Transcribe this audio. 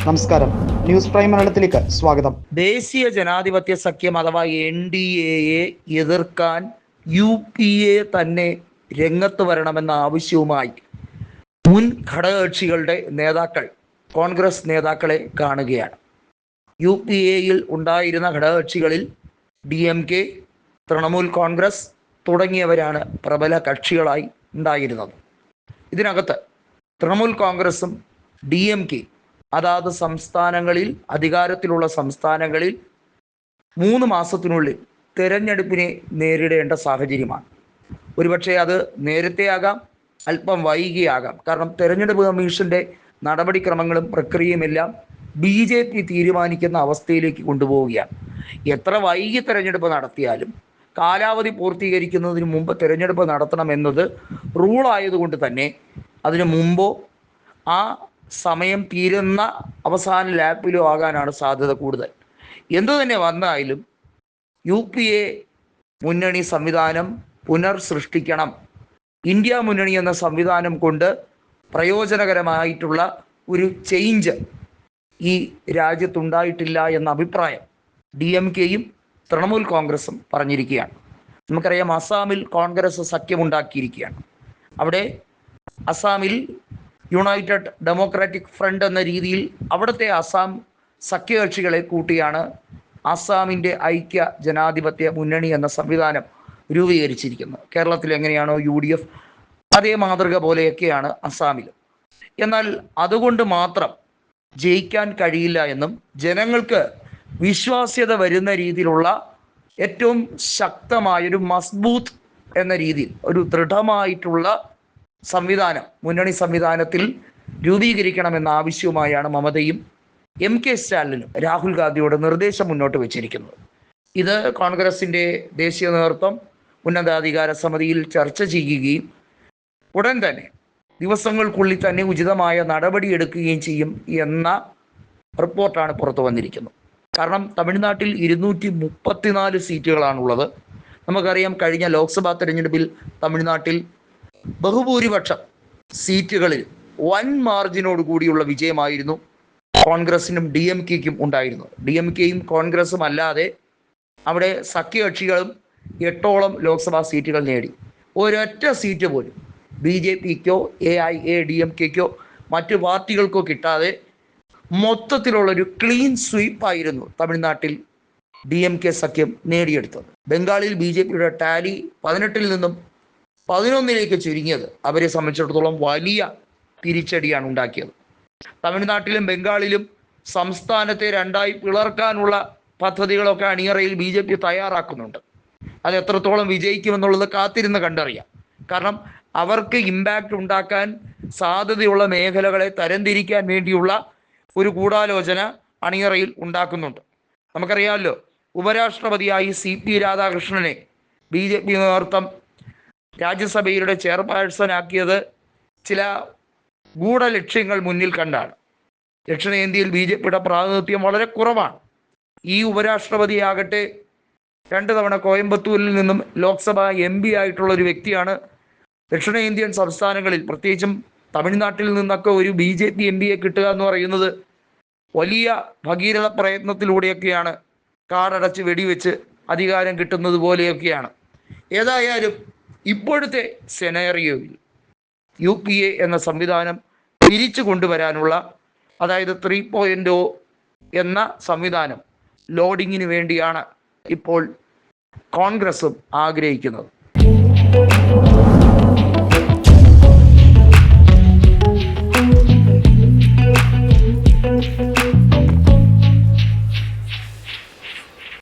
നമസ്കാരം, news prime മലയാളത്തിലേക്ക് സ്വാഗതം. ദേശീയ ജനാധിപത്യ സഖ്യം അഥവാ NDAയെ എതിർക്കാൻ UPA തന്നെ രംഗത്ത് വരണമെന്ന ആവശ്യവുമായി മുൻ ഘടകകക്ഷികളുടെ നേതാക്കൾ കോൺഗ്രസ് നേതാക്കളെ കാണുകയാണ്. UPAയിൽ ഉണ്ടായിരുന്ന ഘടകകക്ഷികളിൽ DMK, തൃണമൂൽ കോൺഗ്രസ് തുടങ്ങിയവരാണ് പ്രബല കക്ഷികളായി ഉണ്ടായിരുന്നത്. ഇതിനകത്ത് തൃണമൂൽ കോൺഗ്രസും DMK അതാത് സംസ്ഥാനങ്ങളിൽ, അധികാരത്തിലുള്ള സംസ്ഥാനങ്ങളിൽ 3 മാസത്തിനുള്ളിൽ തെരഞ്ഞെടുപ്പിനെ നേരിടേണ്ട സാഹചര്യമാണ്. ഒരുപക്ഷെ അത് നേരത്തെ ആകാം, അല്പം വൈകിയാകാം. കാരണം തെരഞ്ഞെടുപ്പ് കമ്മീഷൻ്റെ നടപടിക്രമങ്ങളും പ്രക്രിയയുമെല്ലാം BJP തീരുമാനിക്കുന്ന അവസ്ഥയിലേക്ക് കൊണ്ടുപോവുകയാണ്. എത്ര വൈകി തെരഞ്ഞെടുപ്പ് നടത്തിയാലും കാലാവധി പൂർത്തീകരിക്കുന്നതിന് മുമ്പ് തെരഞ്ഞെടുപ്പ് നടത്തണമെന്നത് റൂളായതുകൊണ്ട് തന്നെ അതിനു മുമ്പോ ആ സമയം തീരുന്ന അവസാന ലാപ്പിലോ ആകാനാണ് സാധ്യത കൂടുതൽ. എന്തു തന്നെ വന്നാലും UPA മുന്നണി സംവിധാനം പുനർസൃഷ്ടിക്കണം. ഇന്ത്യ മുന്നണി എന്ന സംവിധാനം കൊണ്ട് പ്രയോജനകരമായിട്ടുള്ള ഒരു ചേഞ്ച് ഈ രാജ്യത്തുണ്ടായിട്ടില്ല എന്ന അഭിപ്രായം DMKയും തൃണമൂൽ കോൺഗ്രസും പറഞ്ഞിരിക്കുകയാണ്. നമുക്കറിയാം, അസാമിൽ കോൺഗ്രസ് സഖ്യമുണ്ടാക്കിയിരിക്കുകയാണ്. അവിടെ അസാമിൽ യുണൈറ്റഡ് ഡെമോക്രാറ്റിക് ഫ്രണ്ട് എന്ന രീതിയിൽ അവിടുത്തെ അസാം സഖ്യകക്ഷികളെ കൂട്ടിയാണ് അസാമിൻ്റെ ഐക്യ ജനാധിപത്യ മുന്നണി എന്ന സംവിധാനം രൂപീകരിച്ചിരിക്കുന്നത്. കേരളത്തിൽ എങ്ങനെയാണോ UDF, അതേ മാതൃക പോലെയൊക്കെയാണ് അസാമിൽ. എന്നാൽ അതുകൊണ്ട് മാത്രം ജയിക്കാൻ കഴിയില്ല എന്നും ജനങ്ങൾക്ക് വിശ്വാസ്യത വരുന്ന രീതിയിലുള്ള ഏറ്റവും ശക്തമായൊരു മസ്ബൂത്ത് എന്ന രീതിയിൽ ഒരു ദൃഢമായിട്ടുള്ള സംവിധാനം, മുന്നണി സംവിധാനത്തിൽ രൂപീകരിക്കണമെന്ന ആവശ്യവുമായാണ് മമതയും MK സ്റ്റാലിനും രാഹുൽ ഗാന്ധിയോട് നിർദ്ദേശം മുന്നോട്ട് വെച്ചിരിക്കുന്നത്. ഇത് കോൺഗ്രസിൻ്റെ ദേശീയ നേതൃത്വം ഉന്നതാധികാര സമിതിയിൽ ചർച്ച ചെയ്യുകയും ഉടൻ തന്നെ ദിവസങ്ങൾക്കുള്ളിൽ തന്നെ ഉചിതമായ നടപടിയെടുക്കുകയും ചെയ്യും എന്ന റിപ്പോർട്ടാണ് പുറത്തു വന്നിരിക്കുന്നത്. കാരണം തമിഴ്നാട്ടിൽ 234 സീറ്റുകളാണുള്ളത്. നമുക്കറിയാം, കഴിഞ്ഞ ലോക്സഭാ തെരഞ്ഞെടുപ്പിൽ തമിഴ്നാട്ടിൽ ബഹുഭൂരിപക്ഷം സീറ്റുകളിൽ വൻ മാർജിനോട് കൂടിയുള്ള വിജയമായിരുന്നു കോൺഗ്രസിനും DMKയ്ക്കും ഉണ്ടായിരുന്നത്. DMKയും കോൺഗ്രസും അല്ലാതെ അവിടെ സഖ്യകക്ഷികളും 8ഓളം ലോക്സഭാ സീറ്റുകൾ നേടി. ഒരൊറ്റ സീറ്റ് പോലും BJPക്കോ AIADMKക്കോ മറ്റു പാർട്ടികൾക്കോ കിട്ടാതെ മൊത്തത്തിലുള്ളൊരു ക്ലീൻ സ്വീപ്പായിരുന്നു തമിഴ്നാട്ടിൽ DMK സഖ്യം നേടിയെടുത്തത്. ബംഗാളിൽ BJPയുടെ ടാലി 18-ൽ നിന്നും 11-ലേക്ക് ചുരുങ്ങിയത് അവരെ സംബന്ധിച്ചിടത്തോളം വലിയ തിരിച്ചടിയാണ് ഉണ്ടാക്കിയത്. തമിഴ്നാട്ടിലും ബംഗാളിലും സംസ്ഥാനത്തെ രണ്ടായി പിളർക്കാനുള്ള പദ്ധതികളൊക്കെ അണിയറയിൽ BJP തയ്യാറാക്കുന്നുണ്ട്. അത് എത്രത്തോളം വിജയിക്കുമെന്നുള്ളത് കാത്തിരുന്ന് കണ്ടറിയാം. കാരണം അവർക്ക് ഇമ്പാക്റ്റ് ഉണ്ടാക്കാൻ സാധ്യതയുള്ള മേഖലകളെ തരംതിരിക്കാൻ വേണ്ടിയുള്ള ഒരു ഗൂഢാലോചന അണിയറയിൽ ഉണ്ടാക്കുന്നുണ്ട്. നമുക്കറിയാമല്ലോ, ഉപരാഷ്ട്രപതിയായി CP രാധാകൃഷ്ണനെ BJP നേതൃത്വം രാജ്യസഭയുടെ ചെയർപേഴ്സണാക്കിയത് ചില ഗൂഢലക്ഷ്യങ്ങൾ മുന്നിൽ കണ്ടാണ്. ദക്ഷിണേന്ത്യയിൽ BJPയുടെ പ്രാതിനിധ്യം വളരെ കുറവാണ്. ഈ ഉപരാഷ്ട്രപതിയാകട്ടെ 2 തവണ കോയമ്പത്തൂരിൽ നിന്നും ലോക്സഭ MP ആയിട്ടുള്ള ഒരു വ്യക്തിയാണ്. ദക്ഷിണേന്ത്യൻ സംസ്ഥാനങ്ങളിൽ, പ്രത്യേകിച്ചും തമിഴ്നാട്ടിൽ നിന്നൊക്കെ ഒരു BJP MPയെ കിട്ടുക എന്ന് പറയുന്നത് വലിയ ഭഗീരഥ പ്രയത്നത്തിലൂടെയൊക്കെയാണ്. കാടടച്ച് വെടിവെച്ച് അധികാരം കിട്ടുന്നത് പോലെയൊക്കെയാണ്. ഏതായാലും ഇപ്പോഴത്തെ സെനറിയോയിൽ UPA എന്ന സംവിധാനം തിരിച്ചു കൊണ്ടുവരാനുള്ള, അതായത് 3.0 എന്ന സംവിധാനം ലോഡിങ്ങിന് വേണ്ടിയാണ് ഇപ്പോൾ കോൺഗ്രസും ആഗ്രഹിക്കുന്നത്.